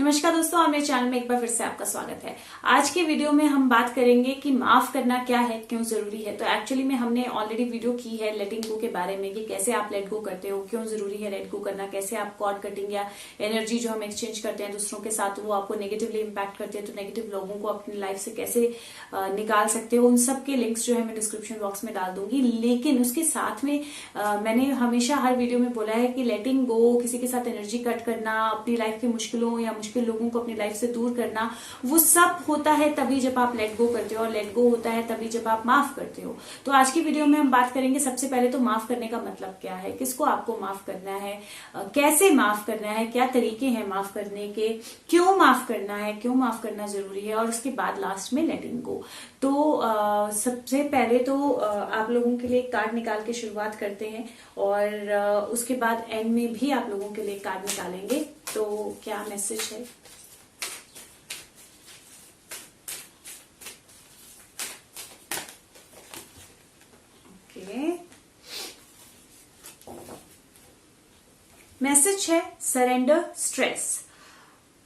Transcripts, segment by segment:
नमस्कार दोस्तों, और मेरे चैनल में एक बार फिर से आपका स्वागत है। आज के वीडियो में हम बात करेंगे कि माफ करना क्या है, क्यों जरूरी है। तो एक्चुअली में हमने ऑलरेडी वीडियो की है लेटिंग गो के बारे में कि कैसे आप लेट गो करते हो, क्यों जरूरी है लेट गो करना, कैसे आप कॉर्ड कटिंग या एनर्जी जो हम एक्सचेंज करते हैं दूसरों के साथ वो आपको नेगेटिवली इम्पैक्ट करते हैं, तो नेगेटिव लोगों को अपनी लाइफ से कैसे निकाल सकते हो। उन सब के लिंक्स जो है मैं डिस्क्रिप्शन बॉक्स में डाल दूंगी। लेकिन उसके साथ में मैंने हमेशा हर वीडियो में बोला है कि लेटिंग गो, किसी के साथ एनर्जी कट करना, अपनी लाइफ की मुश्किलों या मुश्किल लोगों को अपनी लाइफ से दूर करना, वो सब होता है तभी जब आप लेट गो करते हो, और लेट गो होता है तभी जब आप माफ करते हो। तो आज की वीडियो में हम बात करेंगे सबसे पहले तो माफ करने का मतलब क्या है, किसको आपको माफ करना है, कैसे माफ करना है, क्या तरीके हैं माफ करने के, क्यों माफ करना है, क्यों माफ करना जरूरी है, और उसके बाद लास्ट में लेटिंग गो। तो सबसे पहले तो आप लोगों के लिए कार्ड निकाल के शुरुआत करते हैं, और उसके बाद एंड में भी आप लोगों के लिए कार्ड निकालेंगे। तो क्या मैसेज है? मैसेज है सरेंडर स्ट्रेस।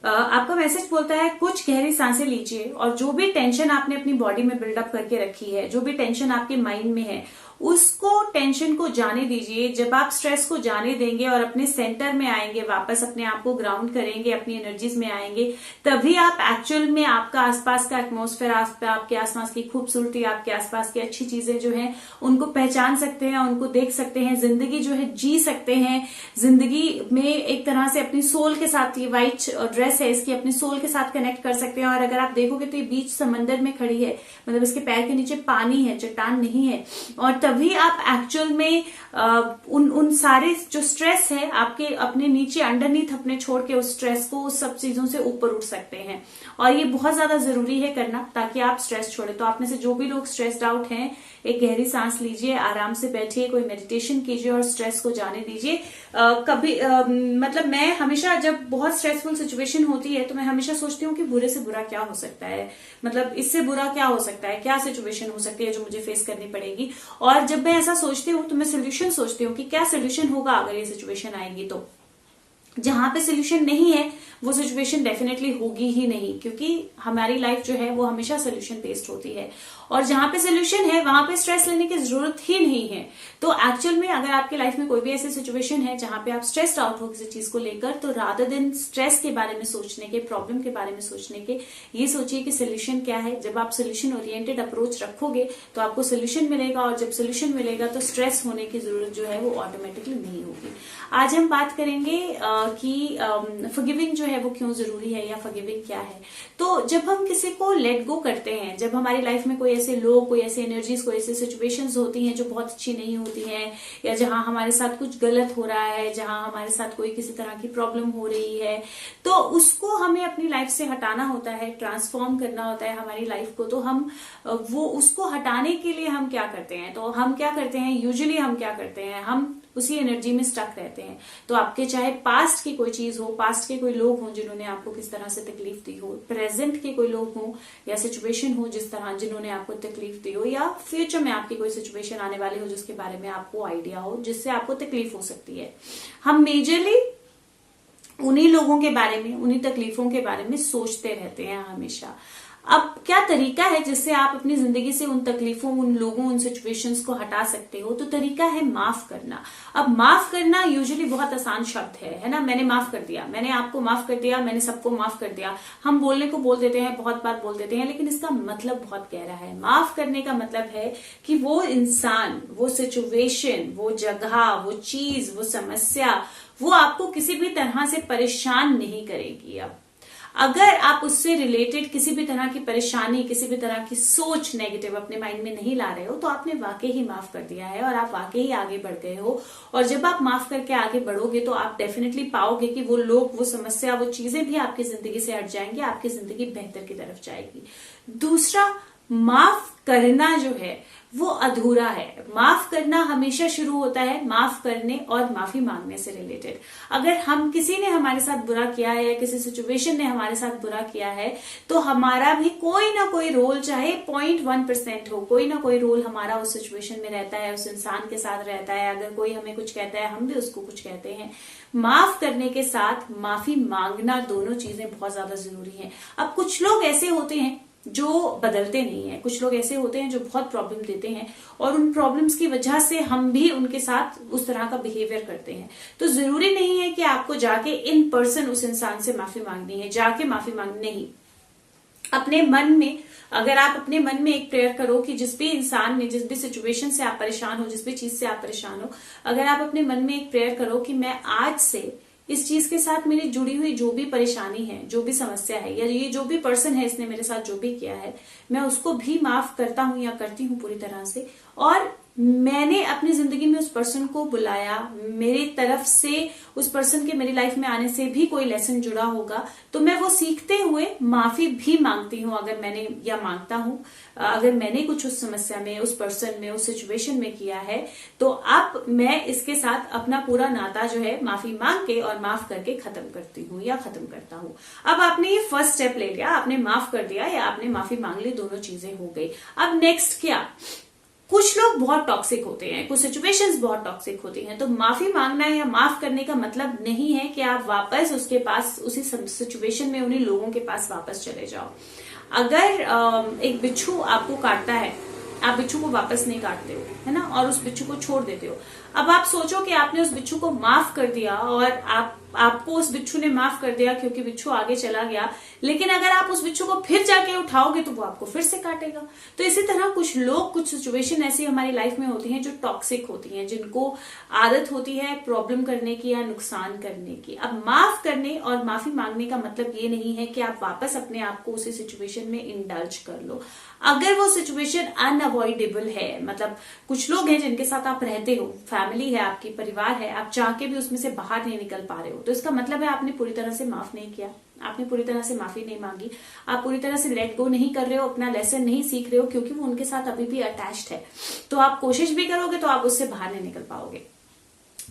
आपका मैसेज बोलता है कुछ गहरी सांसें लीजिए, और जो भी टेंशन आपने अपनी बॉडी में बिल्डअप करके रखी है, जो भी टेंशन आपके माइंड में है, उसको टेंशन को जाने दीजिए। जब आप स्ट्रेस को जाने देंगे और अपने सेंटर में आएंगे, वापस अपने आप को ग्राउंड करेंगे, अपनी एनर्जीज में आएंगे, तभी आप एक्चुअल में आपका आसपास का एटमॉस्फेयर, आपके आसपास की खूबसूरती, आपके आसपास की अच्छी चीजें जो हैं उनको पहचान सकते हैं, उनको देख सकते हैं, जिंदगी जो है जी सकते हैं। जिंदगी में एक तरह से अपनी सोल के साथ, ये व्हाइट ड्रेस है इसकी, अपनी सोल के साथ कनेक्ट कर सकते हैं। और अगर आप देखोगे तो ये बीच समंदर में खड़ी है, मतलब इसके पैर के नीचे पानी है, चट्टान नहीं है। और तभी आप एक्चुअल में उन सारे जो स्ट्रेस है आपके अपने नीचे अंडरनीथ अपने छोड़ के उस स्ट्रेस को, उस सब चीजों से ऊपर उठ सकते हैं। और ये बहुत ज्यादा जरूरी है करना, ताकि आप स्ट्रेस छोड़े। तो आप में से जो भी लोग स्ट्रेस्ड आउट हैं, एक गहरी सांस लीजिए, आराम से बैठिए, कोई मेडिटेशन कीजिए और स्ट्रेस को जाने दीजिए। मतलब मैं हमेशा जब बहुत स्ट्रेसफुल सिचुएशन होती है तो मैं हमेशा सोचती हूँ कि बुरे से बुरा क्या हो सकता है, मतलब इससे बुरा क्या हो सकता है, क्या सिचुएशन हो सकती है जो मुझे फेस करनी पड़ेगी। और जब मैं ऐसा सोचती हूँ तो मैं सोल्यूशन सोचती हूँ कि क्या सोल्यूशन होगा अगर ये सिचुएशन आएगी। तो जहां पे सोल्यूशन नहीं है वो सिचुएशन डेफिनेटली होगी ही नहीं, क्योंकि हमारी लाइफ जो है वो हमेशा सोल्यूशन बेस्ड होती है। और जहां पे सोल्यूशन है वहां पे स्ट्रेस लेने की जरूरत ही नहीं है। तो एक्चुअल में अगर आपकी लाइफ में कोई भी ऐसी सिचुएशन है जहां पे आप स्ट्रेस्ड आउट हो किसी चीज को लेकर, तो रादर देन स्ट्रेस के बारे में सोचने के, प्रॉब्लम के बारे में सोचने के, ये सोचिए कि सोल्यूशन क्या है। जब आप सोल्यूशन ओरिएंटेड अप्रोच रखोगे तो आपको सोल्यूशन मिलेगा, और जब सोल्यूशन मिलेगा तो स्ट्रेस होने की जरूरत जो है वो ऑटोमेटिकली नहीं होगी। आज हम बात करेंगे कि फॉरगिविंग जो है वो क्यों जरूरी है, या फॉरगिविंग क्या है। तो जब हम किसी को लेट गो करते हैं, जब हमारी लाइफ में कोई ऐसे लोग, कोई ऐसे एनर्जीज, कोई ऐसे सिचुएशंस होती हैं जो बहुत अच्छी नहीं होती हैं, या जहां हमारे साथ कुछ गलत हो रहा है, जहां हमारे साथ कोई किसी तरह की प्रॉब्लम हो रही है, तो उसको हमें अपनी लाइफ से हटाना होता है, ट्रांसफॉर्म करना होता है हमारी लाइफ को। तो हम वो उसको हटाने के लिए हम क्या करते हैं, तो हम क्या करते हैं, यूजुअली हम क्या करते हैं, हम उसी एनर्जी में स्टक रहते हैं। तो आपके चाहे पास्ट की कोई चीज हो, पास्ट के कोई लोग हों जिन्होंने आपको किस तरह से तकलीफ दी हो, प्रेजेंट के कोई लोग हों या सिचुएशन हो जिस तरह जिन्होंने आपको तकलीफ दी हो, या फ्यूचर में आपकी कोई सिचुएशन आने वाली हो जिसके बारे में आपको आइडिया हो, जिससे आपको तकलीफ हो सकती है। हम मेजरली उन्हीं लोगों के बारे में, उन्हीं तकलीफों के बारे में सोचते रहते हैं हमेशा। अब क्या तरीका है जिससे आप अपनी जिंदगी से उन तकलीफों, उन लोगों, उन सिचुएशंस को हटा सकते हो? तो तरीका है माफ करना। अब माफ करना यूजुअली बहुत आसान शब्द है ना। मैंने माफ कर दिया, मैंने आपको माफ कर दिया, मैंने सबको माफ कर दिया। हम बोलने को बोल देते हैं, बहुत बार बोल देते हैं, लेकिन इसका मतलब बहुत गहरा है। माफ करने का मतलब है कि वो इंसान, वो सिचुएशन, वो जगह, वो चीज, वो समस्या, वो आपको किसी भी तरह से परेशान नहीं करेगी। अब अगर आप उससे रिलेटेड किसी भी तरह की परेशानी, किसी भी तरह की सोच नेगेटिव अपने माइंड में नहीं ला रहे हो, तो आपने वाकई ही माफ कर दिया है और आप वाकई ही आगे बढ़ गए हो। और जब आप माफ करके आगे बढ़ोगे तो आप डेफिनेटली पाओगे कि वो लोग, वो समस्या, वो चीजें भी आपकी जिंदगी से हट जाएंगी, आपकी जिंदगी बेहतर की तरफ जाएगी। दूसरा, माफ करना जो है वो अधूरा है। माफ करना हमेशा शुरू होता है माफ करने और माफी मांगने से रिलेटेड। अगर हम किसी ने हमारे साथ बुरा किया है या किसी सिचुएशन ने हमारे साथ बुरा किया है तो हमारा भी कोई ना कोई रोल, चाहे 0.1% हो, कोई ना कोई रोल हमारा उस सिचुएशन में रहता है, उस इंसान के साथ रहता है। अगर कोई हमें कुछ कहता है हम भी उसको कुछ कहते हैं। माफ करने के साथ माफी मांगना, दोनों चीजें बहुत ज्यादा जरूरी है। अब कुछ लोग ऐसे होते हैं जो बदलते नहीं है, कुछ लोग ऐसे होते हैं जो बहुत प्रॉब्लम देते हैं और उन प्रॉब्लम्स की वजह से हम भी उनके साथ उस तरह का बिहेवियर करते हैं। तो जरूरी नहीं है कि आपको जाके इन पर्सन उस इंसान से माफी मांगनी है, जाके माफी मांगनी नहीं। अपने मन में, अगर आप अपने मन में एक प्रेयर करो कि जिस भी इंसान में, जिस भी सिचुएशन से आप परेशान हो, जिस भी चीज से आप परेशान हो, अगर आप अपने मन में एक प्रेयर करो कि मैं आज से इस चीज के साथ मेरी जुड़ी हुई जो भी परेशानी है, जो भी समस्या है, या ये जो भी पर्सन है इसने मेरे साथ जो भी किया है, मैं उसको भी माफ करता हूं या करती हूं पूरी तरह से। और मैंने अपनी जिंदगी में उस पर्सन को बुलाया, मेरी तरफ से उस पर्सन के मेरी लाइफ में आने से भी कोई लेसन जुड़ा होगा, तो मैं वो सीखते हुए माफी भी मांगती हूँ अगर मैंने, या मांगता हूँ अगर मैंने कुछ उस समस्या में, उस पर्सन में, उस सिचुएशन में किया है, तो अब मैं इसके साथ अपना पूरा नाता जो है माफी मांग के और माफ करके खत्म करती हूँ या खत्म करता हूँ। अब आपने ये फर्स्ट स्टेप ले लिया, आपने माफ कर दिया या आपने माफी मांग ली, दोनों चीजें हो गई। अब नेक्स्ट क्या? कुछ लोग बहुत टॉक्सिक होते हैं, कुछ सिचुएशंस बहुत टॉक्सिक होती हैं। तो माफी मांगना या माफ करने का मतलब नहीं है कि आप वापस उसके पास, उसी सिचुएशन में, उन्हीं लोगों के पास वापस चले जाओ। अगर एक बिच्छू आपको काटता है, आप बिच्छू को वापस नहीं काटते हो, है ना, और उस बिच्छू को छोड़ देते हो। अब आप सोचो कि आपने उस बिच्छू को माफ कर दिया और आपको उस बिच्छू ने माफ कर दिया क्योंकि बिच्छू आगे चला गया, लेकिन अगर आप उस बिच्छू को फिर जाके उठाओगे तो वो आपको फिर से काटेगा। तो इसी तरह कुछ लोग, कुछ सिचुएशन ऐसी हमारी लाइफ में होती हैं जो टॉक्सिक होती हैं, जिनको आदत होती है प्रॉब्लम करने की या नुकसान करने की। अब माफ करने और माफी मांगने का मतलब ये नहीं है कि आप वापस अपने आप को उसी सिचुएशन में इंडल्ज कर लो। अगर वो सिचुएशन अनअवॉइडेबल है, मतलब कुछ लोग हैं जिनके साथ आप रहते हो, फैमिली है आपकी, परिवार है, आप चाह के भी उसमें से बाहर नहीं निकल पा रहे हो, तो इसका मतलब है आपने पूरी तरह से माफ नहीं किया, आपने पूरी तरह से माफी नहीं मांगी, आप पूरी तरह से लेट गो नहीं कर रहे हो, अपना लेसन नहीं सीख रहे हो, क्योंकि वो उनके साथ अभी भी अटैच्ड है। तो आप कोशिश भी करोगे तो आप उससे बाहर नहीं निकल पाओगे।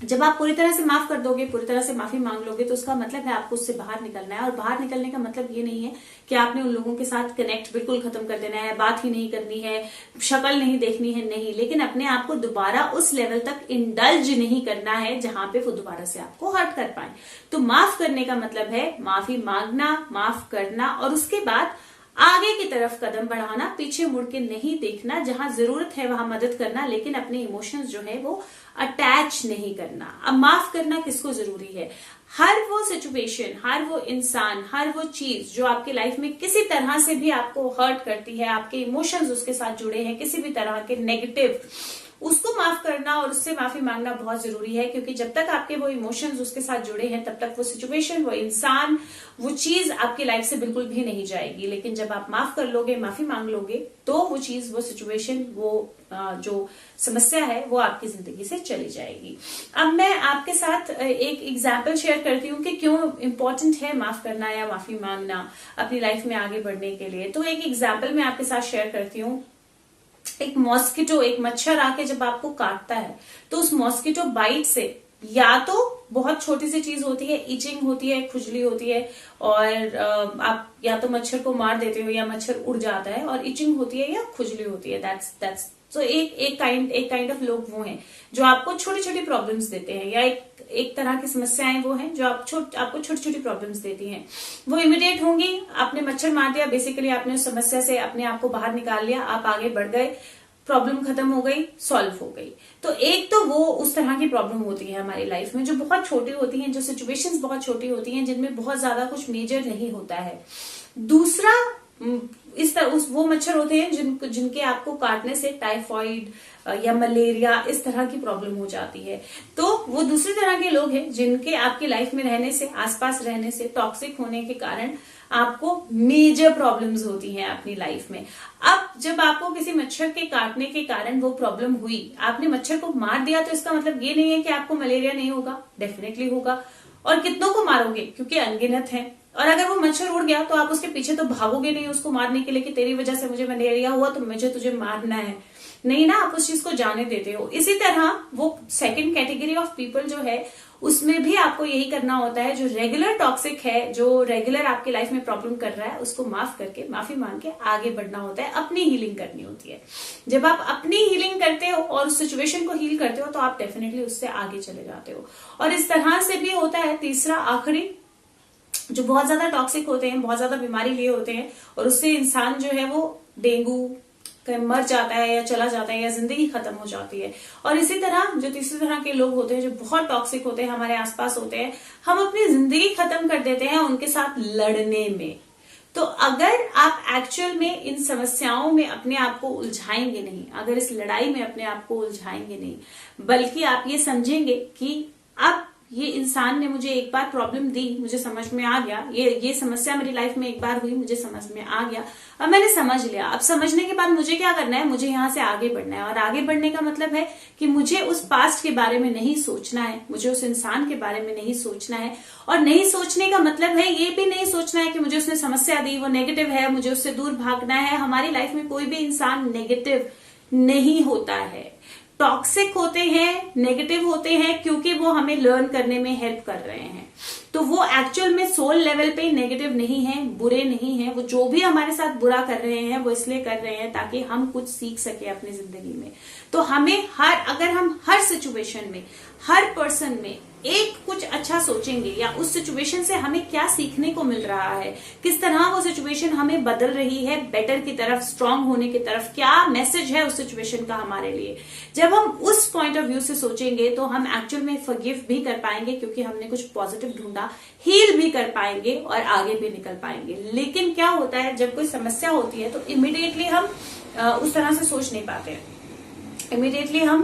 जब आप पूरी तरह से माफ कर दोगे, पूरी तरह से माफी मांग लोगे, तो उसका मतलब है आपको उससे बाहर निकलना है। और बाहर निकलने का मतलब ये नहीं है कि आपने उन लोगों के साथ कनेक्ट बिल्कुल खत्म कर देना है, बात ही नहीं करनी है, शक्ल नहीं देखनी है, नहीं, लेकिन अपने आप को दोबारा उस लेवल तक इंडल्ज नहीं करना है जहां पे वो दोबारा से आपको हर्ट कर पाए। तो माफ करने का मतलब है माफी मांगना, माफ करना, और उसके बाद आगे की तरफ कदम बढ़ाना, पीछे मुड़ के नहीं देखना, जहां जरूरत है वहां मदद करना, लेकिन अपने इमोशंस जो है वो अटैच नहीं करना। अब माफ करना किसको जरूरी है? हर वो सिचुएशन, हर वो इंसान, हर वो चीज जो आपकी लाइफ में किसी तरह से भी आपको हर्ट करती है, आपके इमोशंस उसके साथ जुड़े हैं किसी भी तरह के नेगेटिव, उसको माफ करना और उससे माफी मांगना बहुत जरूरी है। क्योंकि जब तक आपके वो इमोशंस उसके साथ जुड़े हैं तब तक वो सिचुएशन, वो इंसान, वो चीज आपकी लाइफ से बिल्कुल भी नहीं जाएगी। लेकिन जब आप माफ कर लोगे, माफी मांग लोगे, तो वो चीज, वो सिचुएशन, वो जो समस्या है वो आपकी जिंदगी से चली जाएगी। अब मैं आपके साथ एक एग्जाम्पल शेयर करती हूँ कि क्यों इंपॉर्टेंट है माफ करना या माफी मांगना अपनी लाइफ में आगे बढ़ने के लिए। तो एक एग्जाम्पल मैं आपके साथ शेयर करती हूँ। एक मॉस्किटो, एक मच्छर आके जब आपको काटता है तो उस मॉस्किटो बाइट से या तो बहुत छोटी सी चीज होती है, इचिंग होती है, खुजली होती है, और आप या तो मच्छर को मार देते हो या मच्छर उड़ जाता है, और इचिंग होती है या खुजली होती है। दैट्स तो एक काइंड ऑफ लोग वो हैं जो आपको छोटी छोटी प्रॉब्लम्स देते हैं, या एक तरह की समस्याएं वो हैं जो आपको छोटी छोटी प्रॉब्लम्स देती हैं। वो इमिडिएट होंगी, आपने मच्छर मार दिया, बेसिकली आपने उस समस्या से अपने आप को बाहर निकाल लिया, आप आगे बढ़ गए, प्रॉब्लम खत्म हो गई, सॉल्व हो गई। तो एक तो वो उस तरह की प्रॉब्लम होती है हमारी लाइफ में जो बहुत छोटी होती हैं, जो सिचुएशंस बहुत छोटी होती हैं, जिनमें बहुत ज्यादा कुछ मेजर नहीं होता है। दूसरा, वो मच्छर होते हैं जिनके आपको काटने से टाइफाइड या मलेरिया इस तरह की प्रॉब्लम हो जाती है। तो वो दूसरी तरह के लोग हैं जिनके आपकी लाइफ में रहने से, आसपास रहने से, टॉक्सिक होने के कारण आपको मेजर प्रॉब्लम्स होती हैं अपनी लाइफ में। अब जब आपको किसी मच्छर के काटने के कारण वो प्रॉब्लम हुई, आपने मच्छर को मार दिया, तो इसका मतलब ये नहीं है कि आपको मलेरिया नहीं होगा, डेफिनेटली होगा, और कितनों को मारोगे, क्योंकि अनगिनत है। और अगर वो मच्छर उड़ गया तो आप उसके पीछे तो भागोगे नहीं उसको मारने के लिए कि तेरी वजह से मुझे मलेरिया हुआ तो मुझे तुझे मारना है, नहीं ना, आप उस चीज को जाने देते हो। इसी तरह वो सेकंड कैटेगरी ऑफ पीपल जो है उसमें भी आपको यही करना होता है। जो रेगुलर टॉक्सिक है, जो रेगुलर आपकी लाइफ में प्रॉब्लम कर रहा है, उसको माफ करके, माफी मांग के आगे बढ़ना होता है, अपनी हीलिंग करनी होती है। जब आप अपनी हीलिंग करते हो और उस सिचुएशन को हील करते हो तो आप डेफिनेटली उससे आगे चले जाते हो। और इस तरह से भी होता है तीसरा आखिरी, जो बहुत ज्यादा टॉक्सिक होते हैं, बहुत ज्यादा बीमारी लिए होते हैं और उससे इंसान जो है वो डेंगू मर जाता है या चला जाता है या जिंदगी खत्म हो जाती है। और इसी तरह जो तीसरी तरह के लोग होते हैं जो बहुत टॉक्सिक होते हैं, हमारे आसपास होते हैं, हम अपनी जिंदगी खत्म कर देते हैं उनके साथ लड़ने में। तो अगर आप एक्चुअल में इन समस्याओं में अपने आप को उलझाएंगे नहीं, अगर इस लड़ाई में अपने आप को उलझाएंगे नहीं, बल्कि आप ये समझेंगे कि अब ये इंसान ने मुझे एक बार प्रॉब्लम दी, मुझे समझ में आ गया, ये समस्या मेरी लाइफ में एक बार हुई, मुझे समझ में आ गया, अब मैंने समझ लिया। अब समझने के बाद मुझे क्या करना है, मुझे यहां से आगे बढ़ना है। और आगे बढ़ने का मतलब है कि मुझे उस पास्ट के बारे में नहीं सोचना है, मुझे उस इंसान के बारे में नहीं सोचना है। और नहीं सोचने का मतलब है ये भी नहीं सोचना है कि मुझे उसने समस्या दी, वो नेगेटिव है, मुझे उससे दूर भागना है। हमारी लाइफ में कोई भी इंसान नेगेटिव नहीं होता है। टॉक्सिक होते हैं, नेगेटिव होते हैं क्योंकि वो हमें लर्न करने में हेल्प कर रहे हैं। तो वो एक्चुअल में सोल लेवल पे नेगेटिव नहीं है, बुरे नहीं है। वो जो भी हमारे साथ बुरा कर रहे हैं वो इसलिए कर रहे हैं ताकि हम कुछ सीख सके अपनी जिंदगी में। तो हमें अगर हम हर सिचुएशन में, हर पर्सन में एक कुछ अच्छा सोचेंगे या उस सिचुएशन से हमें क्या सीखने को मिल रहा है, किस तरह वो सिचुएशन हमें बदल रही है बेटर की तरफ, स्ट्रांग होने की तरफ, क्या मैसेज है उस सिचुएशन का हमारे लिए, जब हम उस पॉइंट ऑफ व्यू से सोचेंगे तो हम एक्चुअल में फॉरगिव भी कर पाएंगे क्योंकि हमने कुछ पॉजिटिव ढूंढा, हील भी कर पाएंगे और आगे भी निकल पाएंगे। लेकिन क्या होता है जब कोई समस्या होती है तो इमीडिएटली हम उस तरह से सोच नहीं पाते हैं, इमीडिएटली हम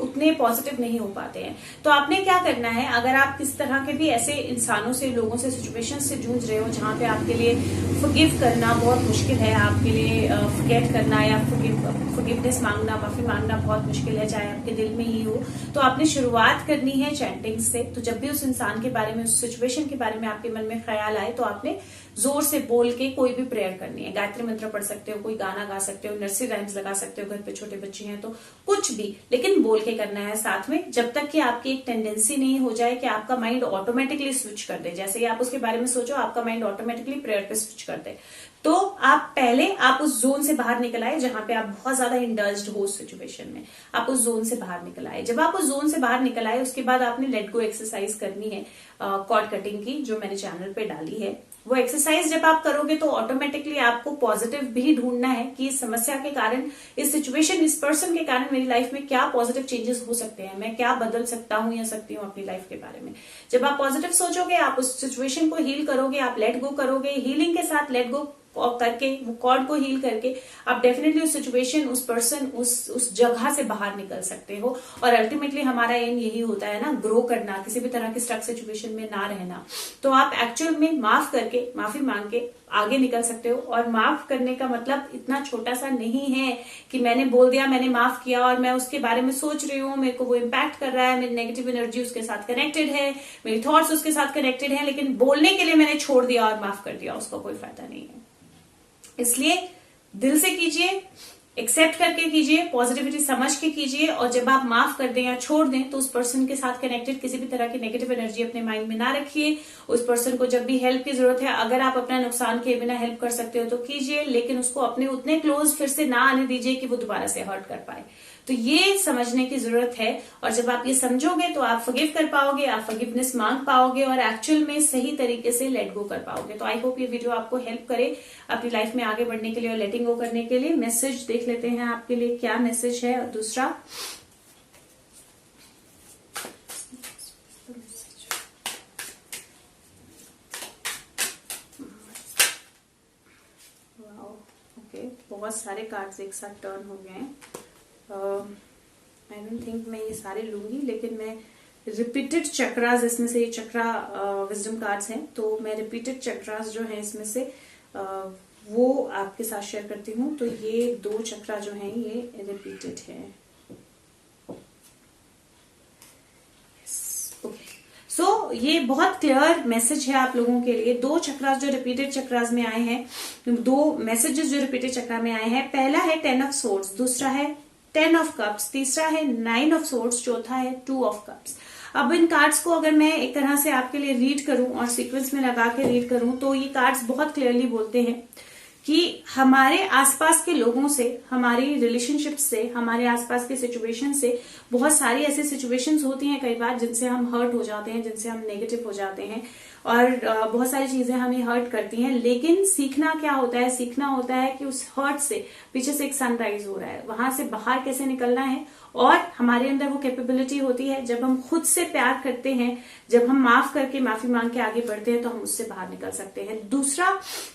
उतने पॉजिटिव नहीं हो पाते हैं। तो आपने क्या करना है, अगर आप किस तरह के भी ऐसे इंसानों से, लोगों से, सिचुएशन से जूझ रहे हो जहां पे आपके लिए फॉरगिव करना बहुत मुश्किल है, आपके लिए फॉरगेट करना या फॉरगिवनेस मांगना, माफी मांगना बहुत मुश्किल है, चाहे आपके दिल में ही हो, तो आपने शुरुआत करनी है चैंटिंग से। तो जब भी उस इंसान के बारे में, उस सिचुएशन के बारे में आपके मन में ख्याल आए तो आपने जोर से बोल के कोई भी प्रेयर करनी है। गायत्री मंत्र पढ़ सकते हो, कोई गाना गा सकते हो, नर्सरी राइम्स लगा सकते हो, घर पे छोटे बच्चे हैं तो कुछ भी, लेकिन बोल के करना है साथ में, जब तक कि आपकी एक टेंडेंसी नहीं हो जाए कि आपका माइंड ऑटोमेटिकली स्विच कर दे। जैसे ही आप उसके बारे में सोचो आपका माइंड ऑटोमेटिकली प्रेयर पे स्विच कर दे। तो आप उस जोन से बाहर निकल आए जहां पे आप बहुत ज्यादा इंडल्ज्ड हो उस सिचुएशन में, आप उस जोन से बाहर निकल आए। जब आप उस जोन से बाहर निकल आए उसके बाद आपने लेट गो एक्सरसाइज करनी है कॉर्ड कटिंग की, जो मैंने चैनल पे डाली है। वो एक्सरसाइज जब आप करोगे तो ऑटोमेटिकली आपको पॉजिटिव भी ढूंढना है कि इस समस्या के कारण, इस सिचुएशन, इस पर्सन के कारण मेरी लाइफ में क्या पॉजिटिव चेंजेस हो सकते हैं, मैं क्या बदल सकता हूं या सकती हूँ अपनी लाइफ के बारे में। जब आप पॉजिटिव सोचोगे, आप उस सिचुएशन को हील करोगे, आप लेट गो करोगे, हीलिंग के साथ लेट गो करके, वो कॉर्ड को हील करके आप डेफिनेटली उस सिचुएशन, उस पर्सन, उस जगह से बाहर निकल सकते हो। और अल्टीमेटली हमारा एम यही होता है ना, ग्रो करना, किसी भी तरह की स्टक सिचुएशन में ना रहना। तो आप एक्चुअल में माफ करके, माफी मांग के आगे निकल सकते हो। और माफ करने का मतलब इतना छोटा सा नहीं है कि मैंने बोल दिया, मैंने माफ किया और मैं उसके बारे में सोच रही हूँ, मेरे को वो इम्पैक्ट कर रहा है, मेरी नेगेटिव एनर्जी उसके साथ कनेक्टेड है, मेरी थॉट्स उसके साथ कनेक्टेड है, लेकिन बोलने के लिए मैंने छोड़ दिया और माफ कर दिया, उसका कोई फायदा नहीं है। इसलिए दिल से कीजिए, एक्सेप्ट करके कीजिए, पॉजिटिविटी समझ के कीजिए। और जब आप माफ कर दें या छोड़ दें तो उस पर्सन के साथ कनेक्टेड किसी भी तरह की नेगेटिव एनर्जी अपने माइंड में ना रखिए। उस पर्सन को जब भी हेल्प की जरूरत है, अगर आप अपना नुकसान किए बिना हेल्प कर सकते हो तो कीजिए, लेकिन उसको अपने उतने क्लोज फिर से ना आने दीजिए कि वो दोबारा से हर्ट कर पाए। तो ये समझने की जरूरत है। और जब आप ये समझोगे तो आप फॉरगिव कर पाओगे, आप फॉरगिवनेस मांग पाओगे और एक्चुअल में सही तरीके से लेट गो कर पाओगे। तो आई होप ये वीडियो आपको हेल्प करे अपनी लाइफ में आगे बढ़ने के लिए और लेटिंग गो करने के लिए। मैसेज देख लेते हैं आपके लिए क्या मैसेज है। और दूसरा, बहुत सारे कार्ड्स एक साथ टर्न हो गए हैं। आई डोंट थिंक मैं ये सारे लूंगी, लेकिन मैं रिपीटेड चक्रास, इसमें से ये चक्रा विजडम कार्ड्स हैं, तो मैं रिपीटेड चक्रास जो हैं इसमें से वो आपके साथ शेयर करती हूँ। तो ये 2 चक्रा जो हैं ये रिपीटेड है। ओके, ये बहुत क्लियर मैसेज है आप लोगों के लिए। 2 चक्रास जो रिपीटेड चक्रास में आए हैं, 2 मैसेजेस जो रिपीटेड चक्रा में आए हैं, पहला है 10 ऑफ सोर्ड्स, दूसरा है 10 ऑफ कप्स, तीसरा है 9 ऑफ सोर्ड्स, चौथा है 2 ऑफ कप्स। अब इन कार्ड्स को अगर मैं एक तरह से आपके लिए रीड करूं और सीक्वेंस में लगा के रीड करूं तो ये कार्ड्स बहुत क्लियरली बोलते हैं कि हमारे आसपास के लोगों से, हमारी रिलेशनशिप से, हमारे आसपास के सिचुएशन से, बहुत सारी ऐसी सिचुएशंस होती हैं कई बार जिनसे हम हर्ट हो जाते हैं, जिनसे हम नेगेटिव हो जाते हैं और बहुत सारी चीजें हमें हर्ट करती हैं। लेकिन सीखना क्या होता है, सीखना होता है कि उस हर्ट से पीछे से एक सनराइज हो रहा है, वहां से बाहर कैसे निकलना है। और हमारे अंदर वो कैपेबिलिटी होती है, जब हम खुद से प्यार करते हैं, जब हम माफ करके, माफी मांग के आगे बढ़ते हैं तो हम उससे बाहर निकल सकते हैं। दूसरा,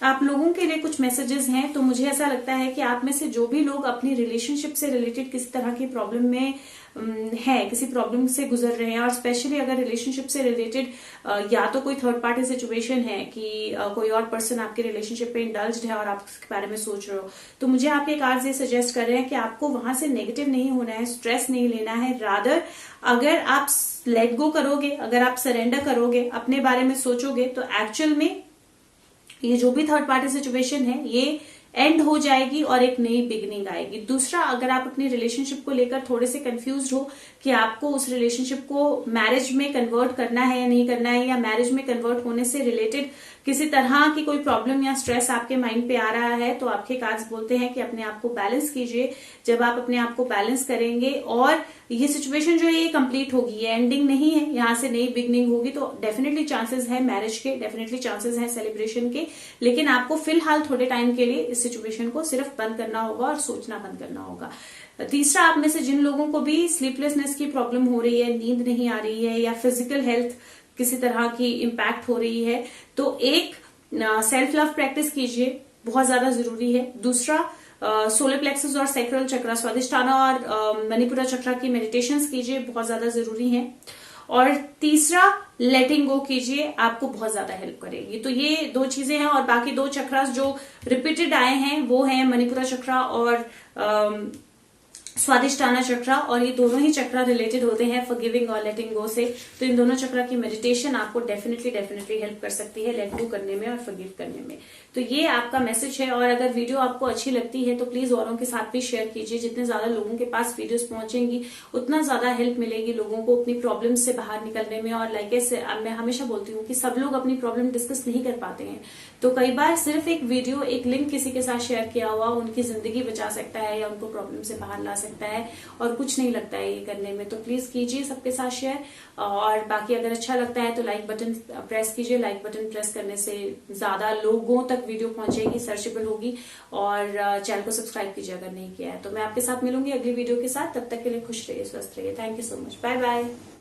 आप लोगों के लिए कुछ मैसेजेस हैं। तो मुझे ऐसा लगता है कि आप में से जो भी लोग अपनी रिलेशनशिप से रिलेटेड किसी तरह की प्रॉब्लम में है, किसी प्रॉब्लम से गुजर रहे हैं, और स्पेशली अगर रिलेशनशिप से रिलेटेड या तो कोई थर्ड पार्टी सिचुएशन है कि कोई और पर्सन आपके रिलेशनशिप पे इंडल्ज्ड है और आप उसके बारे में सोच रहे हो, तो मुझे आपके कार्ड्स ये सजेस्ट कर रहे हैं कि आपको वहां से नेगेटिव नहीं होना है, स्ट्रेस नहीं लेना है। रादर अगर आप लेट गो करोगे, अगर आप सरेंडर करोगे, अपने बारे में सोचोगे, तो एक्चुअल में ये जो भी थर्ड पार्टी सिचुएशन है ये एंड हो जाएगी और एक नई बिगनिंग आएगी। दूसरा, अगर आप अपनी रिलेशनशिप को लेकर थोड़े से कंफ्यूज हो कि आपको उस रिलेशनशिप को मैरिज में कन्वर्ट करना है या नहीं करना है, या मैरिज में कन्वर्ट होने से रिलेटेड किसी तरह की कोई प्रॉब्लम या स्ट्रेस आपके माइंड पे आ रहा है, तो आपके कार्ड्स बोलते हैं कि अपने आप को बैलेंस कीजिए। जब आप अपने आप को बैलेंस करेंगे और ये सिचुएशन जो है ये कंप्लीट होगी, ये एंडिंग नहीं है, यहां से नई बिगनिंग होगी, तो डेफिनेटली चांसेस है मैरिज के, डेफिनेटली चांसेस है सेलिब्रेशन के। लेकिन आपको फिलहाल थोड़े टाइम के लिए इस सिचुएशन को सिर्फ बंद करना होगा और सोचना बंद करना होगा। तीसरा, आप में से जिन लोगों को भी स्लीपलेसनेस की प्रॉब्लम हो रही है, नींद नहीं आ रही है, या फिजिकल हेल्थ किसी तरह की इम्पैक्ट हो रही है, तो एक सेल्फ लव प्रैक्टिस कीजिए, बहुत ज्यादा जरूरी है। दूसरा, सोलर प्लेक्सस और सैक्रल चक्र, स्वादिष्ठाना और मणिपुरा चक्र की मेडिटेशंस कीजिए, बहुत ज्यादा जरूरी है। और तीसरा, लेटिंग गो कीजिए, आपको बहुत ज्यादा हेल्प करेगी। तो ये 2 चीजें हैं। और बाकी 2 चक्रास जो रिपीटेड आए हैं वो हैं मणिपुरा चक्र और स्वादिष्ठाना चक्र, और ये दोनों ही चक्र रिलेटेड होते हैं फॉरगिविंग और लेटिंग गो से। तो इन दोनों चक्र की मेडिटेशन आपको डेफिनेटली हेल्प कर सकती है लेट गो करने में और फॉरगिव करने में। तो ये आपका मैसेज है। और अगर वीडियो आपको अच्छी लगती है तो प्लीज औरों के साथ भी शेयर कीजिए। जितने ज्यादा लोगों के पास वीडियोस पहुंचेंगी उतना ज्यादा हेल्प मिलेगी लोगों को अपनी प्रॉब्लम से बाहर निकलने में। और लाइक ऐसे मैं हमेशा बोलती हूँ कि सब लोग अपनी प्रॉब्लम डिस्कस नहीं कर पाते हैं, तो कई बार सिर्फ एक वीडियो, एक लिंक किसी के साथ शेयर किया हुआ उनकी जिंदगी बचा सकता है या उनको प्रॉब्लम से बाहर ला सकता है, और कुछ नहीं लगता है ये करने में। तो प्लीज कीजिए सबके साथ शेयर। और बाकी अगर अच्छा लगता है तो लाइक बटन प्रेस कीजिए। लाइक बटन प्रेस करने से ज्यादा लोगों तक वीडियो पहुंचेगी, सर्चेबल होगी। और चैनल को सब्सक्राइब कीजिए अगर नहीं किया है। तो मैं आपके साथ मिलूंगी अगली वीडियो के साथ। तब तक के लिए खुश रहिए, स्वस्थ रहिए। Thank you so much. Bye bye.